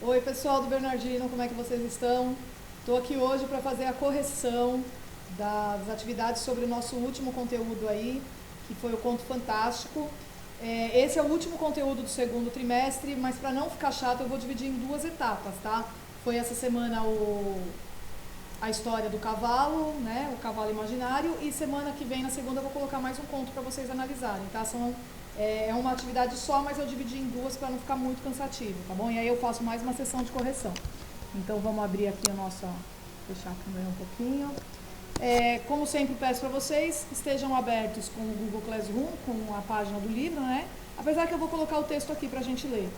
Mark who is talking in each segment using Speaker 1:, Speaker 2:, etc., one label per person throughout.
Speaker 1: Oi pessoal do Bernardino, como é que vocês estão? Estou aqui hoje para fazer a correção das atividades sobre o nosso último conteúdo aí, que foi o Conto Fantástico. Esse é o último conteúdo do segundo trimestre, mas para não ficar chato eu vou dividir em duas etapas, tá? Foi essa semana a história do cavalo, né, o cavalo imaginário, e semana que vem, na segunda, eu vou colocar mais um conto para vocês analisarem, tá? É uma atividade só, mas eu dividi em duas para não ficar muito cansativo, tá bom? E aí eu faço mais uma sessão de correção. Então vamos abrir aqui o nosso, fechar a câmera um pouquinho. Como sempre peço para vocês, estejam abertos com o Google Classroom, com a página do livro, né? Apesar que eu vou colocar o texto aqui para a gente ler.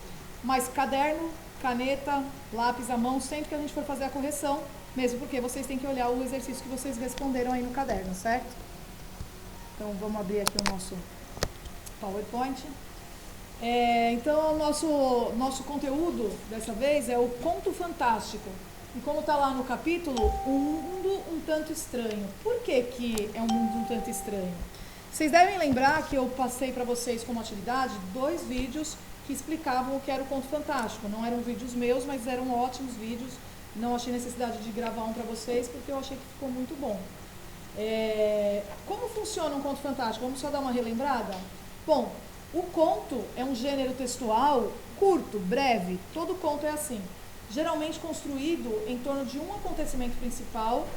Speaker 1: Mas caderno, caneta, lápis à mão, sempre que a gente for fazer a correção, mesmo porque vocês têm que olhar o exercício que vocês responderam aí no caderno, certo? Então vamos abrir aqui o nosso PowerPoint. Então, o nosso conteúdo, dessa vez, é o Conto Fantástico. E como está lá no capítulo, um mundo um tanto estranho. Por que é um mundo um tanto estranho? Vocês devem lembrar que eu passei para vocês como atividade 2 vídeos que explicavam o que era o Conto Fantástico. Não eram vídeos meus, mas eram ótimos vídeos. Não achei necessidade de gravar um para vocês, porque eu achei que ficou muito bom. Como funciona um conto fantástico? Vamos só dar uma relembrada? Bom, o conto é um gênero textual curto, breve. Todo conto é assim. Geralmente construído em torno de um acontecimento principal.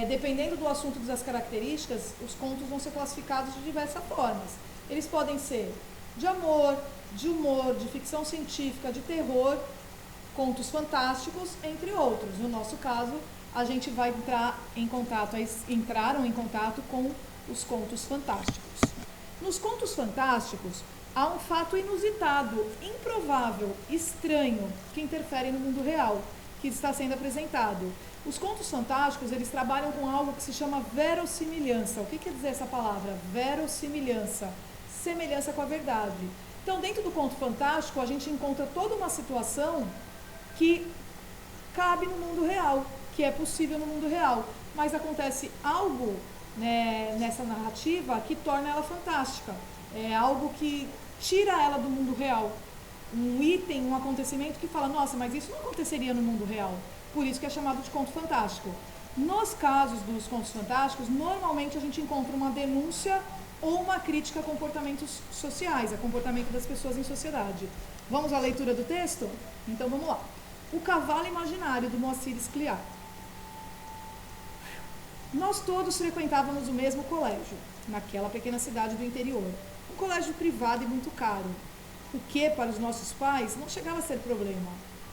Speaker 1: Dependendo do assunto e das características, os contos vão ser classificados de diversas formas. Eles podem ser de amor, de humor, de ficção científica, de terror, contos fantásticos, entre outros. No nosso caso, a gente vai entraram em contato com os contos fantásticos. Nos contos fantásticos, há um fato inusitado, improvável, estranho, que interfere no mundo real, que está sendo apresentado. Os contos fantásticos, eles trabalham com algo que se chama verossimilhança. O que quer dizer essa palavra? Verossimilhança. Semelhança com a verdade. Então, dentro do conto fantástico, a gente encontra toda uma situação que cabe no mundo real, que é possível no mundo real, mas acontece algo, né, nessa narrativa que torna ela fantástica, é algo que tira ela do mundo real, um item, um acontecimento que fala, nossa, mas isso não aconteceria no mundo real, por isso que é chamado de conto fantástico. Nos casos dos contos fantásticos, normalmente a gente encontra uma denúncia ou uma crítica a comportamentos sociais, a comportamento das pessoas em sociedade. Vamos à leitura do texto? Então vamos lá. O Cavalo Imaginário, do Moacir Scliar. Nós todos frequentávamos o mesmo colégio, naquela pequena cidade do interior. Um colégio privado e muito caro. O que, para os nossos pais, não chegava a ser problema.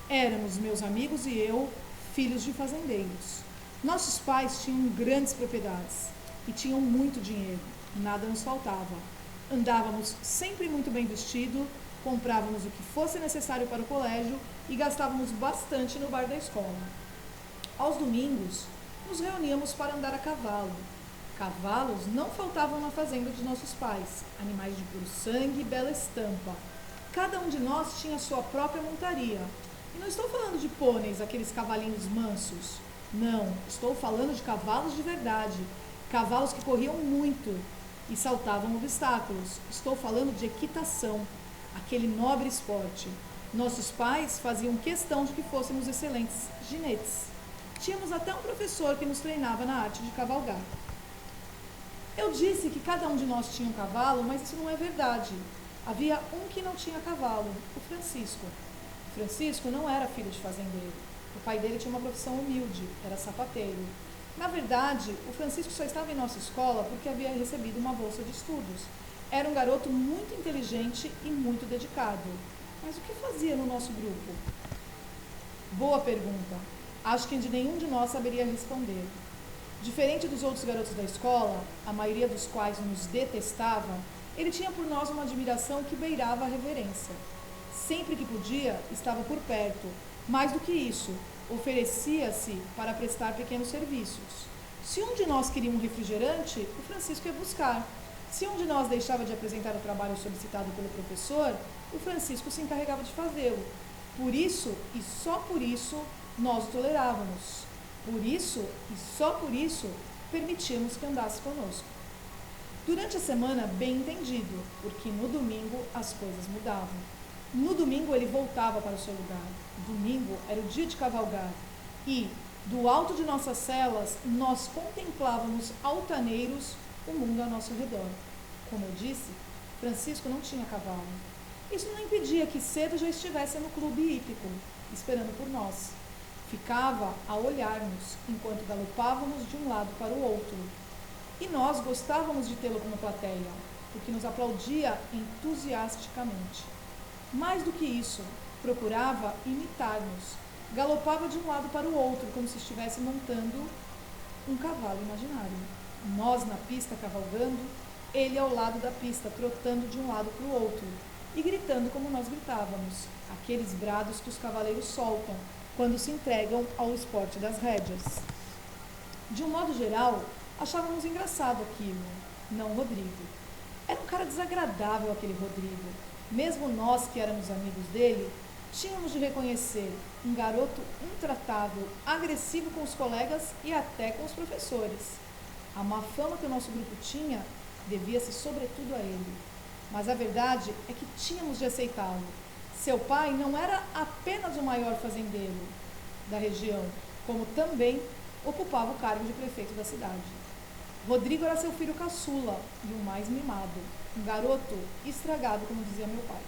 Speaker 1: Éramos meus amigos e eu, filhos de fazendeiros. Nossos pais tinham grandes propriedades e tinham muito dinheiro. Nada nos faltava. Andávamos sempre muito bem vestidos, comprávamos o que fosse necessário para o colégio e gastávamos bastante no bar da escola. Aos domingos, nos reuníamos para andar a cavalo. Cavalos não faltavam na fazenda de nossos pais, animais de puro sangue e bela estampa. Cada um de nós tinha sua própria montaria. E não estou falando de pôneis, aqueles cavalinhos mansos. Não, estou falando de cavalos de verdade. Cavalos que corriam muito e saltavam obstáculos. Estou falando de equitação, aquele nobre esporte. Nossos pais faziam questão de que fôssemos excelentes ginetes. Tínhamos até um professor que nos treinava na arte de cavalgar. Eu disse que cada um de nós tinha um cavalo, mas isso não é verdade. Havia um que não tinha cavalo, o Francisco. O Francisco não era filho de fazendeiro. O pai dele tinha uma profissão humilde, era sapateiro. Na verdade, o Francisco só estava em nossa escola porque havia recebido uma bolsa de estudos. Era um garoto muito inteligente e muito dedicado. Mas o que fazia no nosso grupo? Boa pergunta. Acho que nenhum de nós saberia responder. Diferente dos outros garotos da escola, a maioria dos quais nos detestava, ele tinha por nós uma admiração que beirava a reverência. Sempre que podia, estava por perto. Mais do que isso, oferecia-se para prestar pequenos serviços. Se um de nós queria um refrigerante, o Francisco ia buscar. Se um de nós deixava de apresentar o trabalho solicitado pelo professor, o Francisco se encarregava de fazê-lo. Por isso, e só por isso, nós o tolerávamos. Por isso, e só por isso, permitíamos que andasse conosco. Durante a semana, bem entendido, porque no domingo as coisas mudavam. No domingo ele voltava para o seu lugar. Domingo era o dia de cavalgar. E, do alto de nossas celas, nós contemplávamos altaneiros o mundo ao nosso redor. Como eu disse, Francisco não tinha cavalo. Isso não impedia que cedo já estivesse no clube hípico, esperando por nós. Ficava a olhar-nos enquanto galopávamos de um lado para o outro. E nós gostávamos de tê-lo como plateia, porque nos aplaudia entusiasticamente. Mais do que isso, procurava imitar-nos. Galopava de um lado para o outro, como se estivesse montando um cavalo imaginário. Nós na pista cavalgando, ele ao lado da pista, trotando de um lado para o outro e gritando como nós gritávamos, aqueles brados que os cavaleiros soltam quando se entregam ao esporte das rédeas. De um modo geral, achávamos engraçado aquilo, não Rodrigo. Era um cara desagradável aquele Rodrigo. Mesmo nós que éramos amigos dele, tínhamos de reconhecer um garoto intratável, agressivo com os colegas e até com os professores. A má fama que o nosso grupo tinha devia-se sobretudo a ele. Mas a verdade é que tínhamos de aceitá-lo. Seu pai não era apenas o maior fazendeiro da região, como também ocupava o cargo de prefeito da cidade. Rodrigo era seu filho caçula e o mais mimado, um garoto estragado, como dizia meu pai.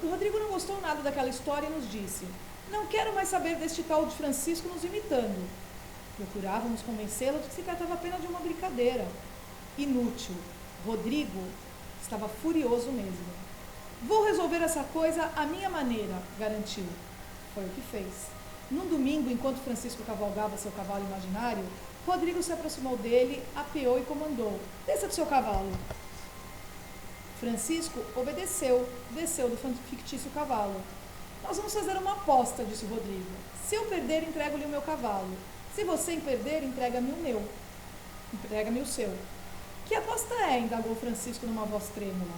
Speaker 1: Rodrigo não gostou nada daquela história e nos disse: não quero mais saber deste tal de Francisco nos imitando. Procurávamos convencê-lo de que se tratava apenas de uma brincadeira. Inútil. Rodrigo estava furioso mesmo. Vou resolver essa coisa à minha maneira, garantiu. Foi o que fez. Num domingo, enquanto Francisco cavalgava seu cavalo imaginário, Rodrigo se aproximou dele, apeou e comandou: desça do seu cavalo. Francisco obedeceu, desceu do fictício cavalo. Nós vamos fazer uma aposta, disse Rodrigo. Se eu perder, entrego-lhe o meu cavalo. Se você perder, entrega-me o meu. Entrega-me o seu. Que aposta é? Indagou Francisco numa voz trêmula.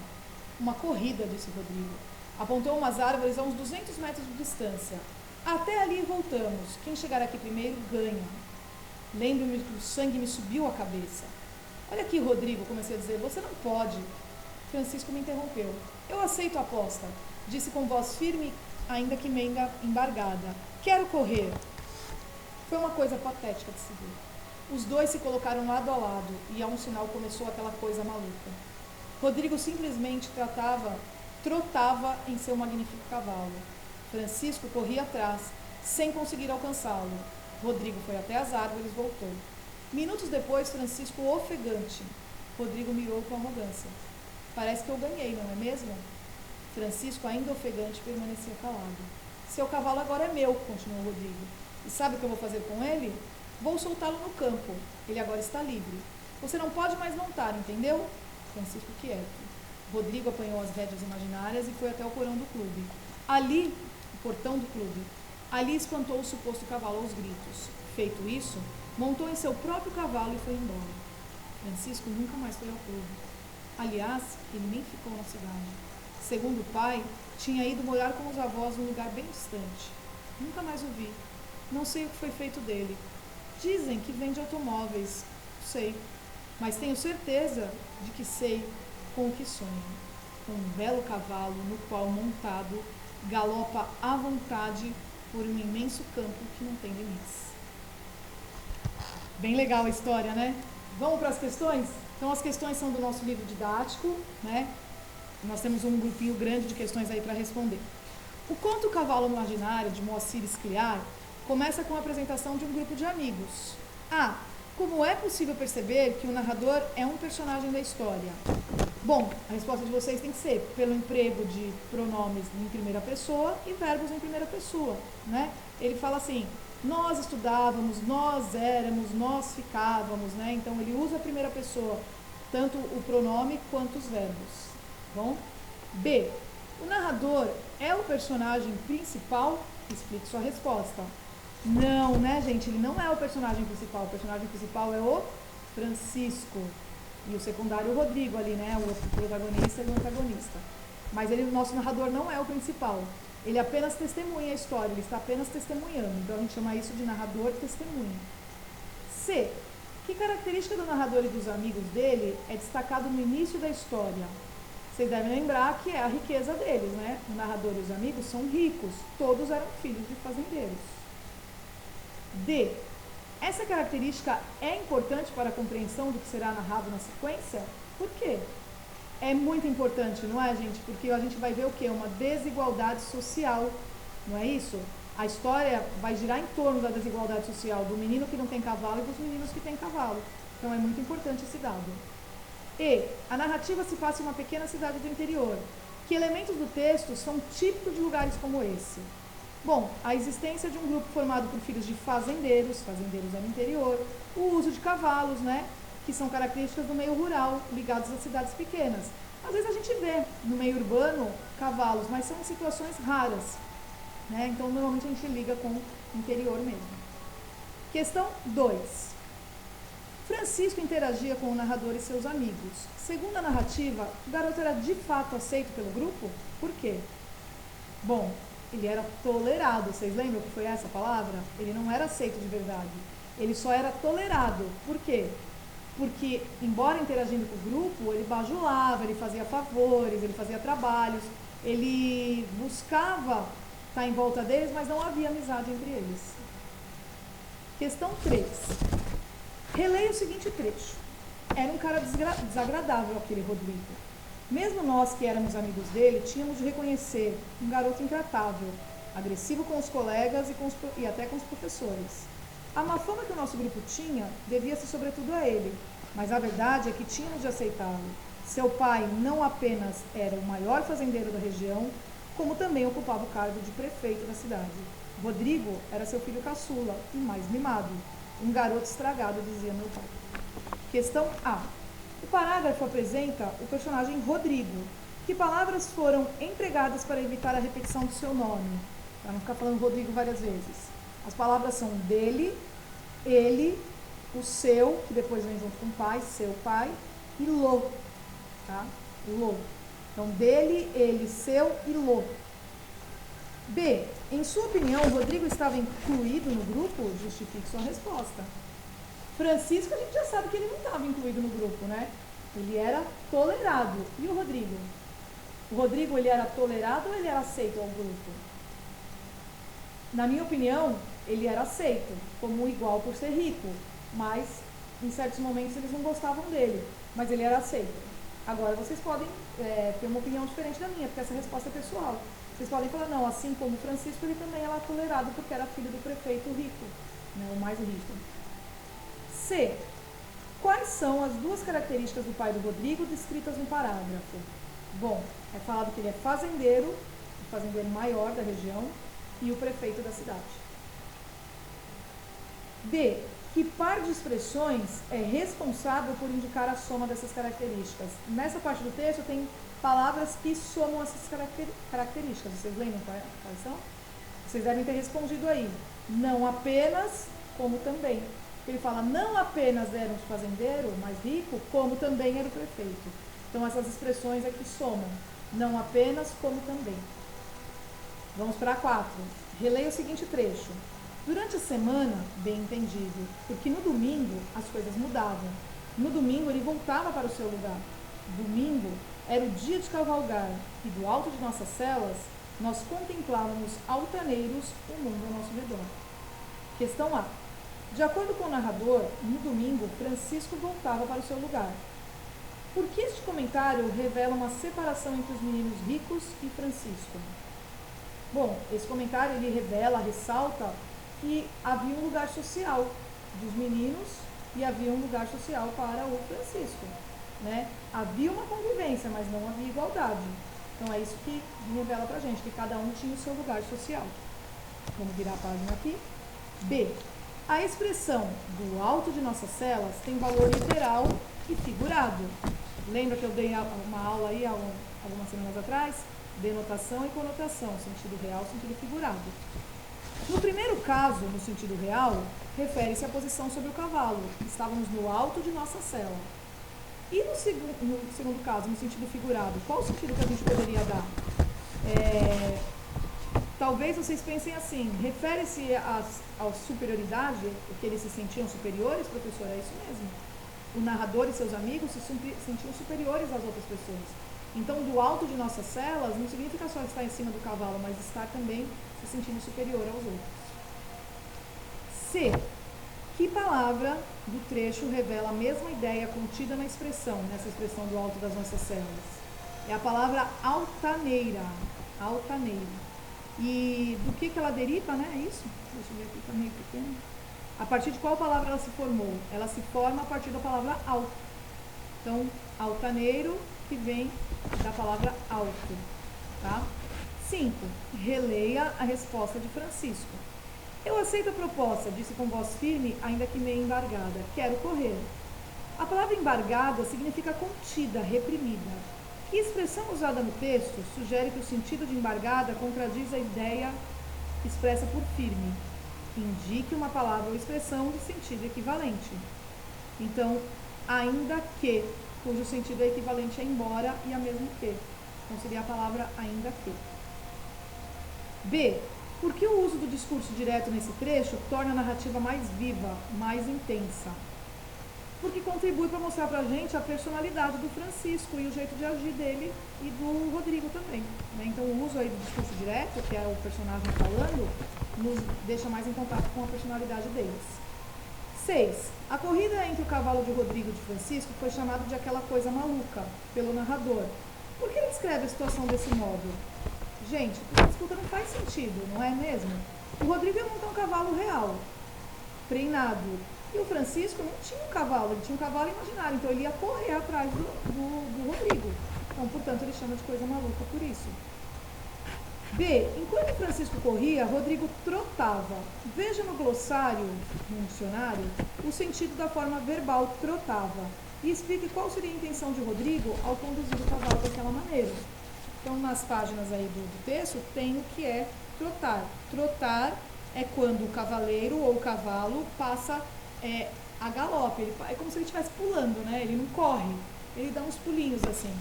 Speaker 1: Uma corrida, disse Rodrigo. Apontou umas árvores a uns 200 metros de distância. Até ali voltamos. Quem chegar aqui primeiro, ganha. Lembro-me que o sangue me subiu à cabeça. Olha aqui, Rodrigo, comecei a dizer, você não pode. Francisco me interrompeu. Eu aceito a aposta, disse com voz firme, ainda que meio embargada. Quero correr. Foi uma coisa patética de se ver. Os dois se colocaram lado a lado e a um sinal começou aquela coisa maluca. Rodrigo simplesmente trotava em seu magnífico cavalo. Francisco corria atrás, sem conseguir alcançá-lo. Rodrigo foi até as árvores e voltou. Minutos depois, Francisco ofegante. Rodrigo mirou com arrogância. Parece que eu ganhei, não é mesmo? Francisco, ainda ofegante, permanecia calado. Seu cavalo agora é meu, continuou Rodrigo. E sabe o que eu vou fazer com ele? Vou soltá-lo no campo. Ele agora está livre. Você não pode mais montar, entendeu? Francisco quieto. Rodrigo apanhou as rédeas imaginárias e foi até o porão do clube. Ali, o portão do clube, ali espantou o suposto cavalo aos gritos. Feito isso, montou em seu próprio cavalo e foi embora. Francisco nunca mais foi ao clube. Aliás, ele nem ficou na cidade. Segundo o pai, tinha ido morar com os avós num lugar bem distante. Nunca mais o vi. Não sei o que foi feito dele. Dizem que vende automóveis. Sei. Mas tenho certeza de que sei com o que sonha. Com um belo cavalo no qual, montado, galopa à vontade por um imenso campo que não tem limites. Bem legal a história, né? Vamos para as questões? Então, as questões são do nosso livro didático, né? Nós temos um grupinho grande de questões aí para responder. O conto Cavalo Imaginário, de Moacir Scliar, começa com a apresentação de um grupo de amigos. Como é possível perceber que o narrador é um personagem da história? Bom, a resposta de vocês tem que ser pelo emprego de pronomes em primeira pessoa e verbos em primeira pessoa, né? Ele fala assim: nós estudávamos, nós éramos, nós ficávamos, né? Então ele usa a primeira pessoa, tanto o pronome quanto os verbos. Bom? B. O narrador é o personagem principal? Explique sua resposta. Não, né, gente? Ele não é o personagem principal. O personagem principal é o Francisco. E o secundário, o Rodrigo ali, né? O protagonista e o antagonista. Mas o nosso narrador não é o principal. Ele apenas testemunha a história, ele está apenas testemunhando. Então a gente chama isso de narrador testemunha. C. Que característica do narrador e dos amigos dele é destacado no início da história? Vocês devem lembrar que é a riqueza deles, né? O narrador e os amigos são ricos, todos eram filhos de fazendeiros. D. Essa característica é importante para a compreensão do que será narrado na sequência? Por quê? É muito importante, não é, gente? Porque a gente vai ver o quê? Uma desigualdade social, não é isso? A história vai girar em torno da desigualdade social do menino que não tem cavalo e dos meninos que têm cavalo. Então é muito importante esse dado. E a narrativa se passa em uma pequena cidade do interior. Que elementos do texto são típicos de lugares como esse? Bom, a existência de um grupo formado por filhos de fazendeiros é no interior, o uso de cavalos, né, que são características do meio rural, ligados às cidades pequenas. Às vezes a gente vê no meio urbano cavalos, mas são em situações raras, né, então normalmente a gente liga com o interior mesmo. Questão 2. Francisco interagia com o narrador e seus amigos. Segundo a narrativa, o garoto era de fato aceito pelo grupo? Por quê? Bom, ele era tolerado. Vocês lembram que foi essa palavra? Ele não era aceito de verdade. Ele só era tolerado. Por quê? Porque, embora interagindo com o grupo, ele bajulava, ele fazia favores, ele fazia trabalhos, ele buscava estar em volta deles, mas não havia amizade entre eles. Questão 3. Releia o seguinte trecho. Era um cara desagradável aquele Rodrigo. Mesmo nós que éramos amigos dele, tínhamos de reconhecer um garoto intratável, agressivo com os colegas e até com os professores. A má fama que o nosso grupo tinha devia-se sobretudo a ele, mas a verdade é que tínhamos de aceitá-lo. Seu pai não apenas era o maior fazendeiro da região, como também ocupava o cargo de prefeito da cidade. Rodrigo era seu filho caçula e mais mimado. Um garoto estragado, dizia meu pai. Questão A. O parágrafo apresenta o personagem Rodrigo. Que palavras foram empregadas para evitar a repetição do seu nome? Para não ficar falando Rodrigo várias vezes. As palavras são dele, ele, o seu, que depois vem junto com o pai, seu pai, e lo. Tá? Lo. Então, dele, ele, seu e lo. B. Em sua opinião, o Rodrigo estava incluído no grupo? Justifique sua resposta. Francisco, a gente já sabe que ele não estava incluído no grupo, né? Ele era tolerado. E o Rodrigo? O Rodrigo, ele era tolerado ou ele era aceito ao grupo? Na minha opinião, ele era aceito, como igual por ser rico. Mas, em certos momentos, eles não gostavam dele. Mas ele era aceito. Agora, vocês podem ter uma opinião diferente da minha, porque essa resposta é pessoal. Vocês podem falar, não, assim como Francisco, ele também era tolerado porque era filho do prefeito rico, né, o mais rico. C. Quais são as duas características do pai do Rodrigo descritas no parágrafo? Bom, é falado que ele é fazendeiro, o fazendeiro maior da região, e o prefeito da cidade. D. Que par de expressões é responsável por indicar a soma dessas características? Nessa parte do texto tem palavras que somam essas características. Vocês lembram quais são? Vocês devem ter respondido aí. Não apenas, como também. Ele fala, não apenas era um fazendeiro mais rico, como também era o prefeito. Então, essas expressões é que somam. Não apenas, como também. Vamos para a 4. Releia o seguinte trecho. Durante a semana, bem entendido, porque no domingo as coisas mudavam. No domingo ele voltava para o seu lugar. Domingo era o dia de cavalgar e do alto de nossas celas nós contemplávamos altaneiros o mundo ao nosso redor. Questão A. De acordo com o narrador, no domingo Francisco voltava para o seu lugar. Por que este comentário revela uma separação entre os meninos ricos e Francisco? Bom, esse comentário ele revela, ressalta que havia um lugar social dos meninos e havia um lugar social para o Francisco, né? Havia uma convivência, mas não havia igualdade. Então é isso que revela pra gente, que cada um tinha o seu lugar social. Vamos virar a página aqui. B. A expressão do alto de nossas celas tem valor literal e figurado. Lembra que eu dei uma aula aí algumas semanas atrás? Denotação e conotação, sentido real, sentido figurado. No primeiro caso, no sentido real, refere-se à posição sobre o cavalo. Estávamos no alto de nossa cela. E no segundo caso, no sentido figurado, qual o sentido que a gente poderia dar? Talvez vocês pensem assim, refere-se à superioridade, porque eles se sentiam superiores, professor, é isso mesmo. O narrador e seus amigos se sentiam superiores às outras pessoas. Então, do alto de nossas celas não significa só estar em cima do cavalo, mas estar também se sentindo superior aos outros. C. Que palavra do trecho revela a mesma ideia contida nessa expressão do alto das nossas celas? É a palavra altaneira. Altaneira. E do que ela deriva, né? É isso? Deixa eu ver aqui, tá meio pequeno. A partir de qual palavra ela se formou? Ela se forma a partir da palavra alto. Então, altaneiro, que vem da palavra alto, tá? 5. Releia a resposta de Francisco. Eu aceito a proposta, disse com voz firme, ainda que meio embargada. Quero correr. A palavra embargada significa contida, reprimida. Que expressão usada no texto sugere que o sentido de embargada contradiz a ideia expressa por firme. Indique uma palavra ou expressão de sentido equivalente. Então, ainda que, cujo sentido é equivalente a embora e a mesmo que. Então, seria a palavra ainda que. B. Por que o uso do discurso direto nesse trecho torna a narrativa mais viva, mais intensa? Porque contribui para mostrar para a gente a personalidade do Francisco e o jeito de agir dele e do Rodrigo também, né? Então, o uso aí do discurso direto, que é o personagem falando, nos deixa mais em contato com a personalidade deles. 6. A corrida entre o cavalo de Rodrigo e de Francisco foi chamada de aquela coisa maluca pelo narrador. Por que ele descreve a situação desse modo? Gente, a disputa não faz sentido, não é mesmo? O Rodrigo ia montar um cavalo real, treinado. E o Francisco não tinha um cavalo, ele tinha um cavalo imaginário, então ele ia correr atrás do Rodrigo. Então, portanto, ele chama de coisa maluca por isso. B. Enquanto Francisco corria, Rodrigo trotava. Veja no glossário, no dicionário, o sentido da forma verbal trotava. E explique qual seria a intenção de Rodrigo ao conduzir o cavalo daquela maneira. Então, nas páginas aí do texto, tem o que é trotar. Trotar é quando o cavaleiro ou o cavalo passa a galope. É como se ele estivesse pulando, né? Ele não corre, ele dá uns pulinhos assim.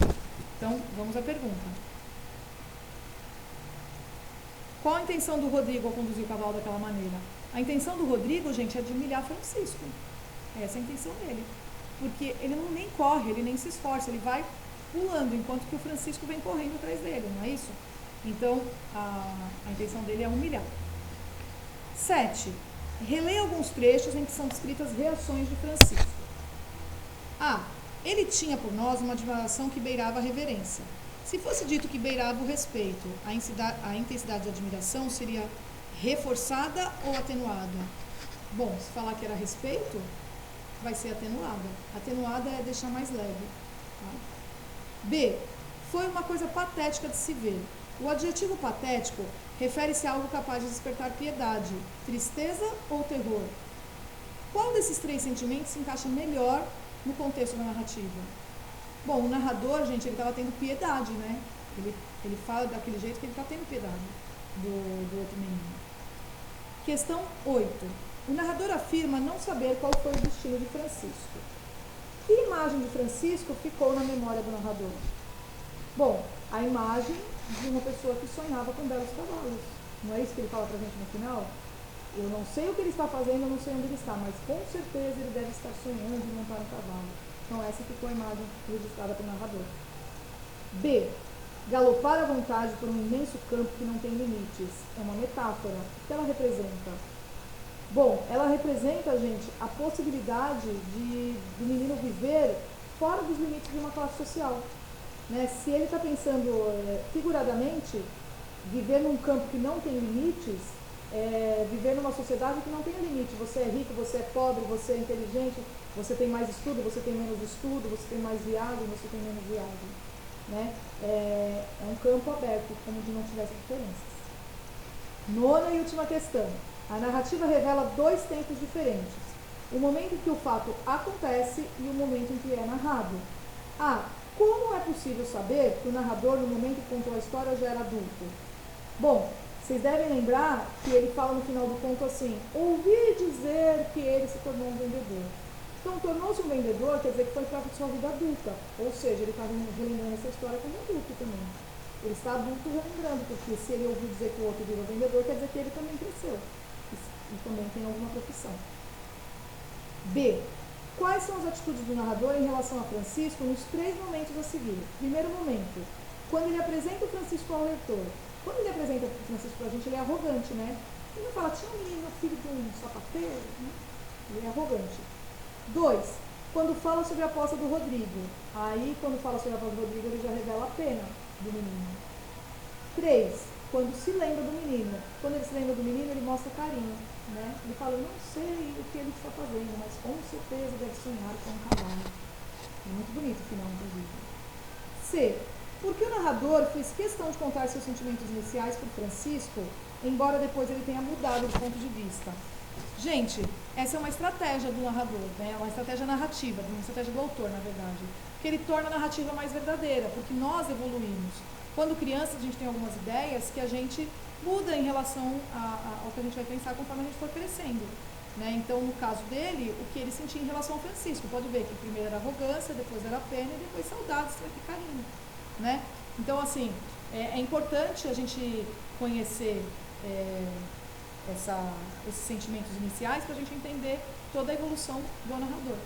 Speaker 1: Então, vamos à pergunta. Qual a intenção do Rodrigo ao conduzir o cavalo daquela maneira? A intenção do Rodrigo, gente, é de humilhar Francisco. Essa é a intenção dele. Porque ele não nem corre, ele nem se esforça, ele vai pulando, enquanto que o Francisco vem correndo atrás dele, não é isso? Então, a intenção dele é humilhar. 7. Releia alguns trechos em que são descritas reações de Francisco. A. Ele tinha por nós uma admiração que beirava a reverência. Se fosse dito que beirava o respeito, a intensidade da admiração seria reforçada ou atenuada? Bom, se falar que era respeito, vai ser atenuada. Atenuada é deixar mais leve. Tá? B. Foi uma coisa patética de se ver. O adjetivo patético refere-se a algo capaz de despertar piedade, tristeza ou terror. Qual desses três sentimentos se encaixa melhor no contexto da narrativa? Bom, o narrador, gente, ele estava tendo piedade, né? Ele fala daquele jeito que ele está tendo piedade do outro menino. Questão 8. O narrador afirma não saber qual foi o destino de Francisco. Que imagem de Francisco ficou na memória do narrador? Bom, a imagem de uma pessoa que sonhava com belos cavalos. Não é isso que ele fala pra gente no final? Eu não sei o que ele está fazendo, eu não sei onde ele está, mas com certeza ele deve estar sonhando em montar um cavalo. Então essa ficou a imagem registrada pelo narrador. B. Galopar à vontade por um imenso campo que não tem limites. É uma metáfora. O que ela representa? Bom, ela representa, gente, a possibilidade do menino viver fora dos limites de uma classe social. Né? Se ele está pensando figuradamente, viver num campo que não tem limites, viver numa sociedade que não tem limite. Você é rico, você é pobre, você é inteligente, você tem mais estudo, você tem menos estudo, você tem mais viagem, você tem menos viagem. Né? É um campo aberto, como de não tivesse diferenças. 9ª e última questão. A narrativa revela dois tempos diferentes. O momento em que o fato acontece e o momento em que é narrado. A. Como é possível saber que o narrador, no momento que contou a história, já era adulto? Bom, vocês devem lembrar que ele fala no final do conto assim: ouvi dizer que ele se tornou um vendedor. Então, tornou-se um vendedor, quer dizer que foi para a sua vida adulta. Ou seja, ele está relembrando essa história como adulto também. Ele está adulto relembrando, porque se ele ouviu dizer que o outro virou vendedor, quer dizer que ele também cresceu. E também tem alguma profissão. B. Quais são as atitudes do narrador em relação a Francisco nos 3 momentos a seguir? Primeiro momento, quando ele apresenta o Francisco ao leitor. Quando ele apresenta o Francisco pra gente, ele é arrogante, né? Ele não fala, tinha um menino, filho de um sapateiro, né? Ele é arrogante. 2, quando fala sobre a aposta do Rodrigo. Aí, quando fala sobre a aposta do Rodrigo, ele já revela a pena do menino. 3, quando se lembra do menino. Quando ele se lembra do menino, ele mostra carinho, né? Ele fala, eu não sei o que ele está fazendo, mas com certeza deve sonhar com um cavalo. É muito bonito o final, inclusive. C, porque o narrador fez questão de contar seus sentimentos iniciais para Francisco, embora depois ele tenha mudado de ponto de vista. Gente, essa é uma estratégia do narrador, né? Uma estratégia narrativa, uma estratégia do autor, na verdade. Que ele torna a narrativa mais verdadeira, porque nós evoluímos. Quando crianças, a gente tem algumas ideias que a gente muda em relação ao que a gente vai pensar conforme a gente for crescendo. Né? Então, no caso dele, o que ele sentia em relação ao Francisco. Pode ver que primeiro era arrogância, depois era pena e depois saudades, e carinho. Né? Então, assim, é importante a gente conhecer esses sentimentos iniciais para a gente entender toda a evolução do narrador.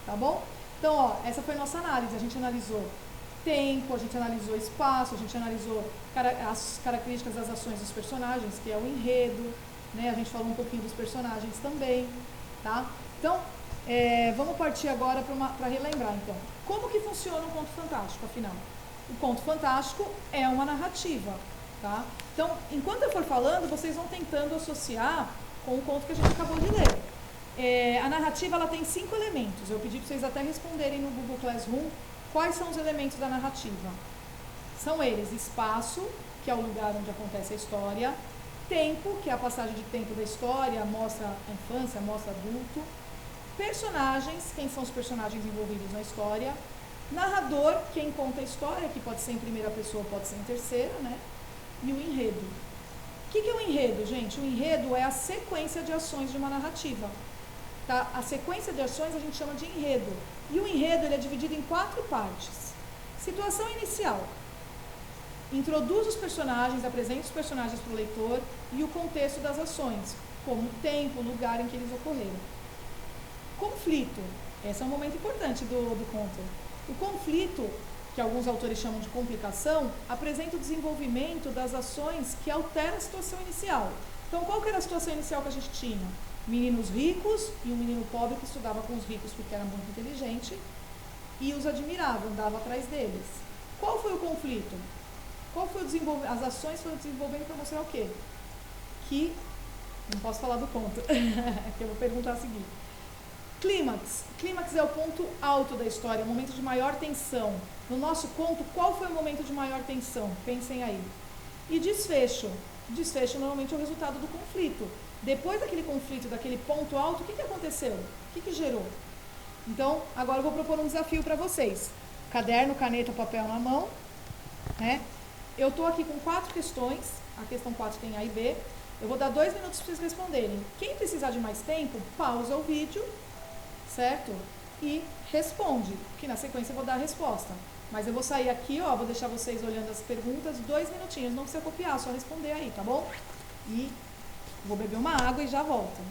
Speaker 1: Tá bom? Então, ó, essa foi a nossa análise. A gente analisou tempo, a gente analisou espaço, a gente analisou as características das ações dos personagens, que é o enredo, né? A gente falou um pouquinho dos personagens também, tá? Então, vamos partir agora para relembrar, então. Como que funciona um conto fantástico, afinal? O conto fantástico é uma narrativa, tá? Então, enquanto eu for falando, vocês vão tentando associar com o conto que a gente acabou de ler. A narrativa, ela tem 5 elementos. Eu pedi para vocês até responderem no Google Classroom quais são os elementos da narrativa. São eles: espaço, que é o lugar onde acontece a história; tempo, que é a passagem de tempo da história, mostra a infância, mostra adulto; personagens, quem são os personagens envolvidos na história; narrador, quem conta a história, que pode ser em primeira pessoa, pode ser em terceira, né? E o enredo. O que é o enredo, gente? O enredo é a sequência de ações de uma narrativa. Tá? A sequência de ações a gente chama de enredo. E o enredo ele é dividido em 4 partes. Situação inicial. Introduz os personagens, apresenta os personagens para o leitor e o contexto das ações, como o tempo, o lugar em que eles ocorreram. Conflito. Esse é um momento importante do conto. O conflito, que alguns autores chamam de complicação, apresenta o desenvolvimento das ações que alteram a situação inicial. Então, qual que era a situação inicial que a gente tinha? Meninos ricos e um menino pobre que estudava com os ricos porque era muito inteligente e os admirava, andava atrás deles. Qual foi o conflito? Qual foi as ações foram desenvolvendo para mostrar o quê? Que, não posso falar do conto, que eu vou perguntar a seguir. Clímax. Clímax é o ponto alto da história, o momento de maior tensão. No nosso conto, qual foi o momento de maior tensão? Pensem aí. E desfecho. Desfecho normalmente é o resultado do conflito. Depois daquele conflito, daquele ponto alto, o que aconteceu? O que gerou? Então, agora eu vou propor um desafio para vocês. Caderno, caneta, papel na mão, né? Eu estou aqui com 4 questões. A questão 4 tem A e B. Eu vou dar 2 minutos para vocês responderem. Quem precisar de mais tempo, pausa o vídeo, certo? E responde, que na sequência eu vou dar a resposta. Mas eu vou sair aqui, ó, vou deixar vocês olhando as perguntas, 2 minutinhos, não precisa copiar, só responder aí, tá bom? E vou beber uma água e já volto.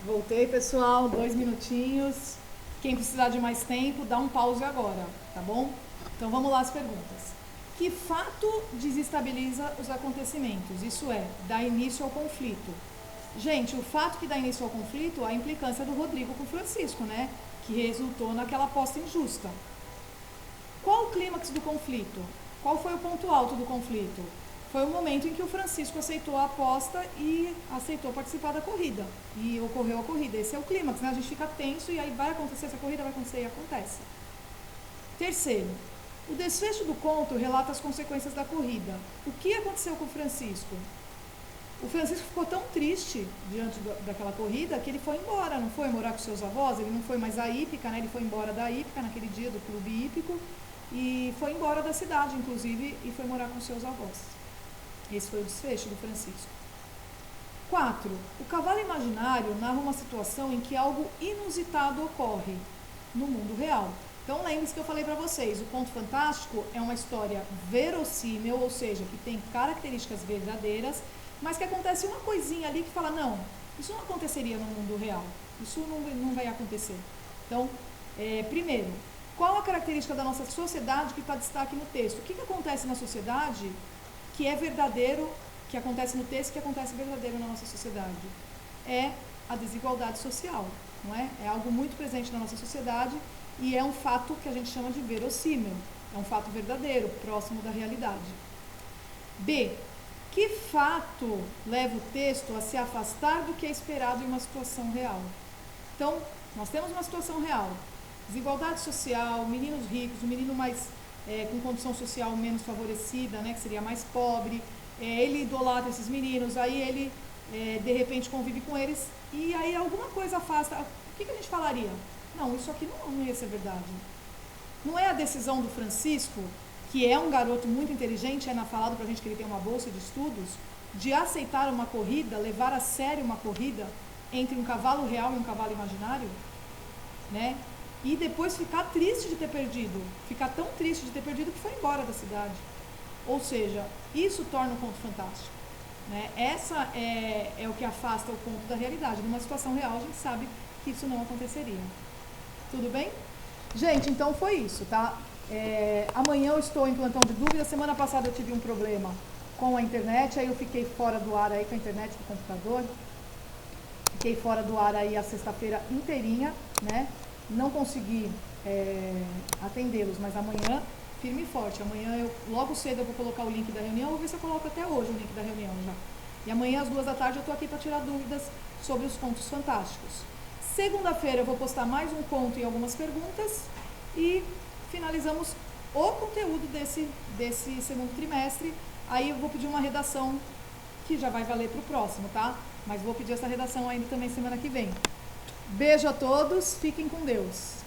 Speaker 1: Voltei, pessoal, 2 minutinhos. Quem precisar de mais tempo, dá um pause agora, tá bom? Então vamos lá as perguntas. Que fato desestabiliza os acontecimentos? Isso é, dá início ao conflito. Gente, o fato que dá início ao conflito é a implicância do Rodrigo com o Francisco, né? Que resultou naquela aposta injusta. Qual o clímax do conflito? Qual foi o ponto alto do conflito? Foi o momento em que o Francisco aceitou a aposta e aceitou participar da corrida. E ocorreu a corrida. Esse é o clímax, né? A gente fica tenso e aí vai acontecer essa corrida, vai acontecer e acontece. Terceiro, o desfecho do conto relata as consequências da corrida. O que aconteceu com o Francisco? O Francisco ficou tão triste diante daquela corrida que ele foi embora, não foi morar com seus avós, ele não foi mais à hípica, né? Ele foi embora da hípica naquele dia do clube hípico e foi embora da cidade, inclusive, e foi morar com seus avós. Esse foi o desfecho do Francisco. 4. O cavalo imaginário narra uma situação em que algo inusitado ocorre no mundo real. Então lembre-se que eu falei para vocês, o conto fantástico é uma história verossímil, ou seja, que tem características verdadeiras, mas que acontece uma coisinha ali que fala, não, isso não aconteceria no mundo real, isso não vai acontecer. Então, primeiro, qual a característica da nossa sociedade que está destaque no texto? O que acontece na sociedade que é verdadeiro, que acontece no texto, que acontece verdadeiro na nossa sociedade? É a desigualdade social, não é? É algo muito presente na nossa sociedade e é um fato que a gente chama de verossímil, é um fato verdadeiro, próximo da realidade. B. Que fato leva o texto a se afastar do que é esperado em uma situação real? Então, nós temos uma situação real, desigualdade social, meninos ricos, o menino mais com condição social menos favorecida, né, que seria mais pobre, ele idolatra esses meninos, aí ele de repente convive com eles e aí alguma coisa afasta. O que a gente falaria? Não, isso aqui não ia ser verdade. Não é a decisão do Francisco, que é um garoto muito inteligente, é falado pra gente que ele tem uma bolsa de estudos, de aceitar uma corrida, levar a sério uma corrida entre um cavalo real e um cavalo imaginário, né? E depois ficar triste de ter perdido, ficar tão triste de ter perdido que foi embora da cidade. Ou seja, isso torna o conto fantástico, né? Essa é o que afasta o conto da realidade. Numa situação real, a gente sabe que isso não aconteceria. Tudo bem? Gente, então foi isso, tá? Amanhã eu estou em plantão de dúvida. Semana passada eu tive um problema com a internet, aí eu fiquei fora do ar aí com a internet do computador. Fiquei fora do ar aí a sexta-feira inteirinha, né? Não consegui atendê-los, mas amanhã, firme e forte. Amanhã, logo cedo eu vou colocar o link da reunião, vou ver se eu coloco até hoje o link da reunião já. E amanhã às 2h eu estou aqui para tirar dúvidas sobre os contos fantásticos. Segunda-feira eu vou postar mais um conto e algumas perguntas e finalizamos o conteúdo desse segundo trimestre. Aí eu vou pedir uma redação que já vai valer para o próximo, tá? Mas vou pedir essa redação ainda também semana que vem. Beijo a todos, fiquem com Deus.